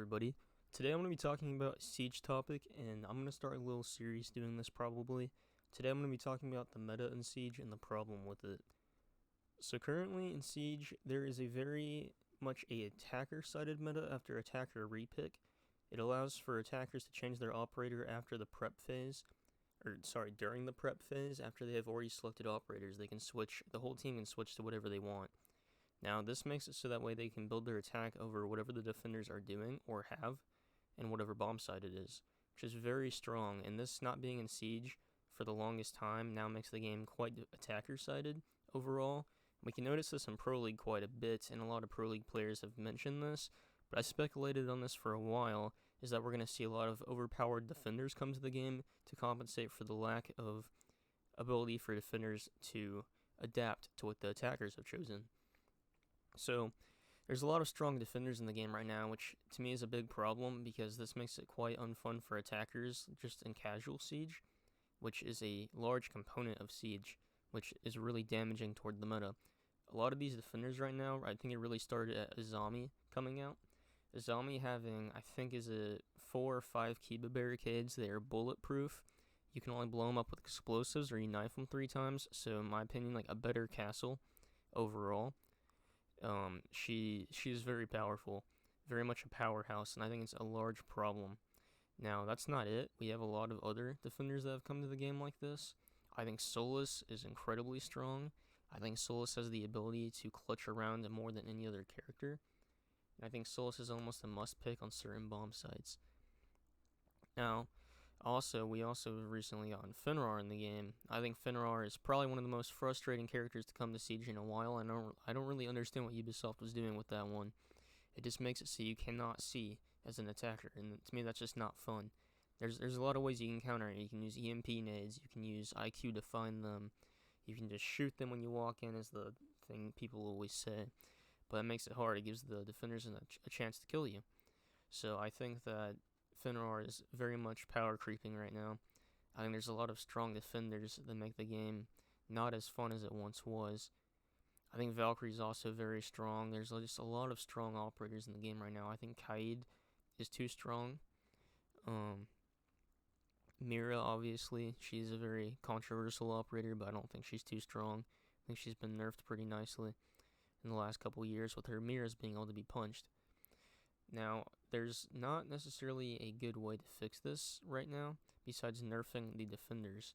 everybody. Today I'm going to be talking about a Siege topic, and I'm going to start a little series doing this probably. Today I'm going to be talking about the meta in Siege and the problem with it. So currently in Siege, there is a very much a attacker-sided meta after attacker repick. It allows for attackers to change their operator after the prep phase, during the prep phase. After they have already selected operators, they can switch, the whole team can switch to whatever they want. Now, this makes it so that way they can build their attack over whatever the defenders are doing or have, and whatever bomb site it is, which is very strong, and this not being in Siege for the longest time now makes the game quite attacker-sided overall. We can notice this in Pro League quite a bit, and a lot of Pro League players have mentioned this, but I speculated on this for a while, is that we're going to see a lot of overpowered defenders come to the game to compensate for the lack of ability for defenders to adapt to what the attackers have chosen. So, there's a lot of strong defenders in the game right now, which to me is a big problem because this makes it quite unfun for attackers just in casual Siege, which is a large component of Siege, which is really damaging toward the meta. A lot of these defenders right now, I think it really started at Azami coming out. Azami having, I think, is a 4 or 5 Kiba barricades. They are bulletproof. You can only blow them up with explosives or you knife them 3 times, so in my opinion, like a better castle overall. She is very powerful, very much a powerhouse, and I think it's a large problem. Now, that's not it. We have a lot of other defenders that have come to the game like this. I think Solus is incredibly strong. I think Solus has the ability to clutch around more than any other character. And I think Solus is almost a must-pick on certain bomb sites. Now, we also recently got Finrar in the game. I think Finrar is probably one of the most frustrating characters to come to Siege in a while. I don't really understand what Ubisoft was doing with that one. It just makes it so you cannot see as an attacker, and to me that's just not fun. There's a lot of ways you can counter it. You can use EMP nades, you can use IQ to find them, you can just shoot them when you walk in, is the thing people always say. But it makes it hard. It gives the defenders a chance to kill you. So I think that Finrar is very much power creeping right now. I think there's a lot of strong defenders that make the game not as fun as it once was. I think Valkyrie is also very strong. There's just a lot of strong operators in the game right now. I think Kaid is too strong. Mira, obviously, she's a very controversial operator, but I don't think she's too strong. I think she's been nerfed pretty nicely in the last couple years with her Miras being able to be punched. Now, there's not necessarily a good way to fix this right now, besides nerfing the defenders.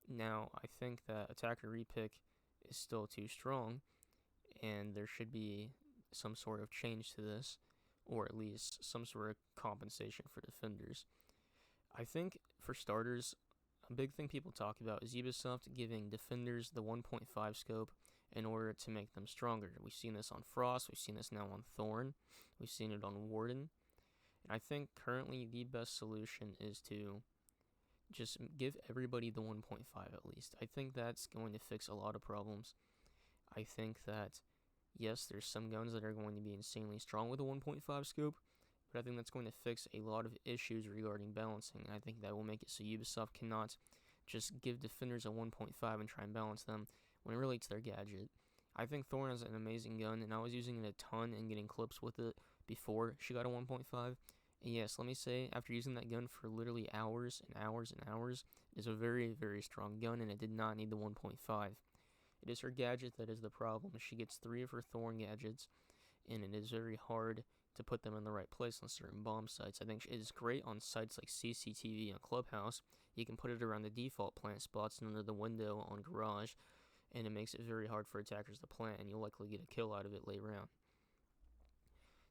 Now, I think that attacker repick is still too strong, and there should be some sort of change to this, or at least some sort of compensation for defenders. I think, for starters, a big thing people talk about is Ubisoft giving defenders the 1.5 scope in order to make them stronger. We've seen this on Frost, we've seen this now on Thorn, we've seen it on Warden, and I think currently the best solution is to just give everybody the 1.5 at least. I think that's going to fix a lot of problems. I think that, yes, there's some guns that are going to be insanely strong with a 1.5 scope, but I think that's going to fix a lot of issues regarding balancing. I think that will make it so Ubisoft cannot just give defenders a 1.5 and try and balance them when really it's their gadget. I think Thorn is an amazing gun, and I was using it a ton and getting clips with it before she got a 1.5. And yes, let me say, after using that gun for literally hours and hours and hours, it is a very, very strong gun, and it did not need the 1.5. It is her gadget that is the problem. She gets 3 of her Thorn gadgets, and it is very hard to put them in the right place on certain bomb sites. I think it is great on sites like CCTV and Clubhouse. You can put it around the default plant spots and under the window on Garage, and it makes it very hard for attackers to plant, and you'll likely get a kill out of it late round.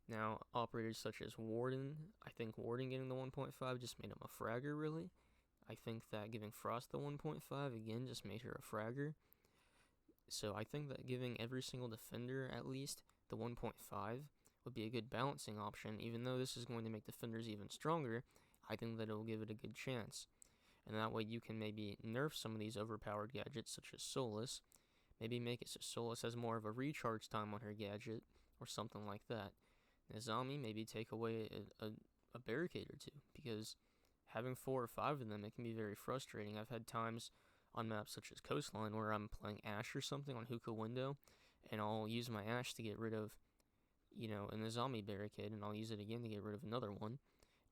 Now, operators such as Warden, I think Warden getting the 1.5 just made him a fragger, really. I think that giving Frost the 1.5, again, just made her a fragger. So I think that giving every single defender, at least, the 1.5 would be a good balancing option. Even though this is going to make defenders even stronger, I think that it will give it a good chance. And that way you can maybe nerf some of these overpowered gadgets, such as Solus. Maybe make it so Solus has more of a recharge time on her gadget, or something like that. Azami, maybe take away a barricade or two, because having 4 or 5 of them, it can be very frustrating. I've had times on maps such as Coastline where I'm playing Ash or something on Hookah Window, and I'll use my Ash to get rid of in the zombie barricade, and I'll use it again to get rid of another one,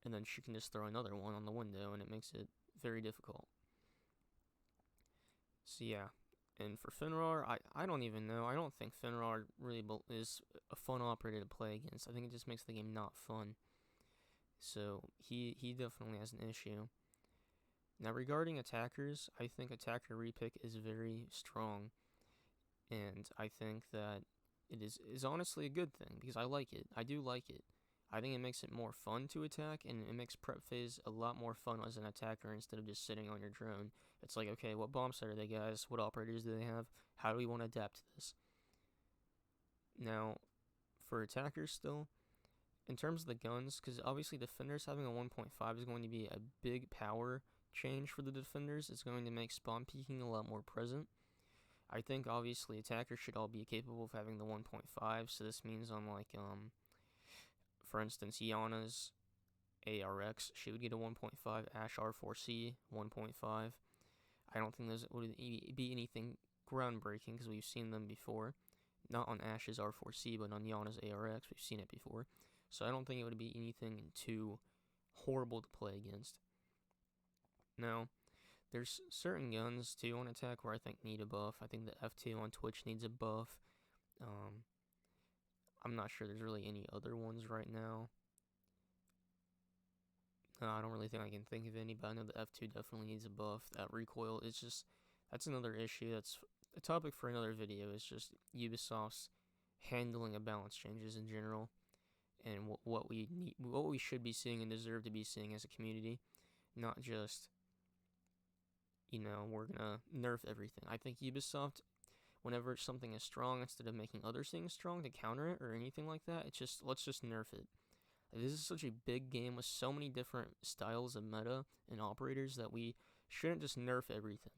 and then she can just throw another one on the window, and it makes it very difficult. So yeah, and for Finrar, I don't even know. I don't think Finrar really is a fun operator to play against. I think it just makes the game not fun. So he definitely has an issue. Now regarding attackers, I think attacker repick is very strong, and I think that it is honestly a good thing because I like it. I do like it. I think it makes it more fun to attack, and it makes prep phase a lot more fun as an attacker instead of just sitting on your drone. It's like, okay, what bomb set are they, guys? What operators do they have? How do we want to adapt to this? Now, for attackers still, in terms of the guns, because obviously defenders having a 1.5 is going to be a big power change for the defenders. It's going to make spawn peeking a lot more present. I think obviously attackers should all be capable of having the 1.5, so this means on like for instance, Iana's ARX, she would get a 1.5, Ash R4C 1.5. I don't think those would be anything groundbreaking because we've seen them before. Not on Ash's R4C, but on Iana's ARX, we've seen it before. So I don't think it would be anything too horrible to play against. Now, there's certain guns too on attack where I think need a buff. I think the F2 on Twitch needs a buff. I'm not sure there's really any other ones right now. I don't really think I can think of any, but I know the F2 definitely needs a buff. That recoil is just, that's another issue. That's a topic for another video. It's just Ubisoft's handling of balance changes in general, and what we need, what we should be seeing and deserve to be seeing as a community, not just, we're gonna nerf everything. I think Ubisoft, whenever something is strong, instead of making other things strong to counter it or anything like that, it's just, let's just nerf it. This is such a big game with so many different styles of meta and operators that we shouldn't just nerf everything.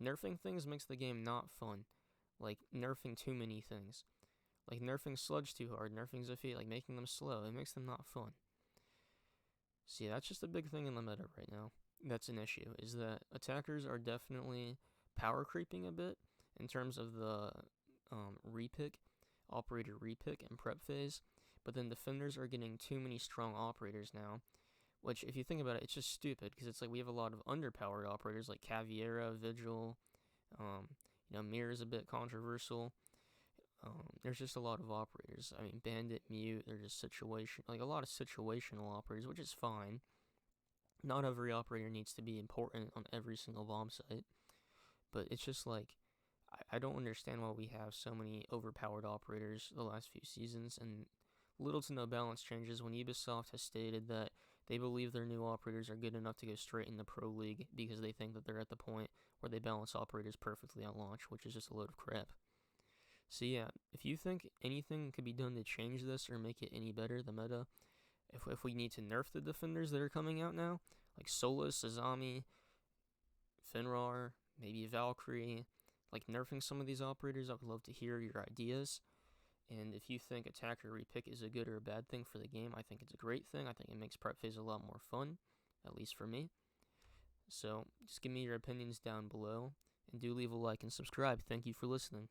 Nerfing things makes the game not fun. Like nerfing too many things. Like nerfing sludge too hard, nerfing Zephyr, like making them slow. It makes them not fun. So yeah, that's just a big thing in the meta right now. That's an issue, is that attackers are definitely power creeping a bit in terms of the repick, operator repick and prep phase. But then defenders are getting too many strong operators now, which if you think about it, it's just stupid because it's like we have a lot of underpowered operators like Caviera, Vigil, Mirror is a bit controversial. There's just a lot of operators. I mean, Bandit, Mute, they're just a lot of situational operators, which is fine. Not every operator needs to be important on every single bomb site, but it's just like, I don't understand why we have so many overpowered operators the last few seasons, and little to no balance changes when Ubisoft has stated that they believe their new operators are good enough to go straight in the Pro League because they think that they're at the point where they balance operators perfectly at launch, which is just a load of crap. So yeah, if you think anything could be done to change this or make it any better, the meta, if we need to nerf the defenders that are coming out now, like Solus, Azami, Finrar, maybe Valkyrie, like nerfing some of these operators, I would love to hear your ideas. And if you think attacker repick is a good or a bad thing for the game, I think it's a great thing. I think it makes prep phase a lot more fun, at least for me. So just give me your opinions down below, and do leave a like and subscribe. Thank you for listening.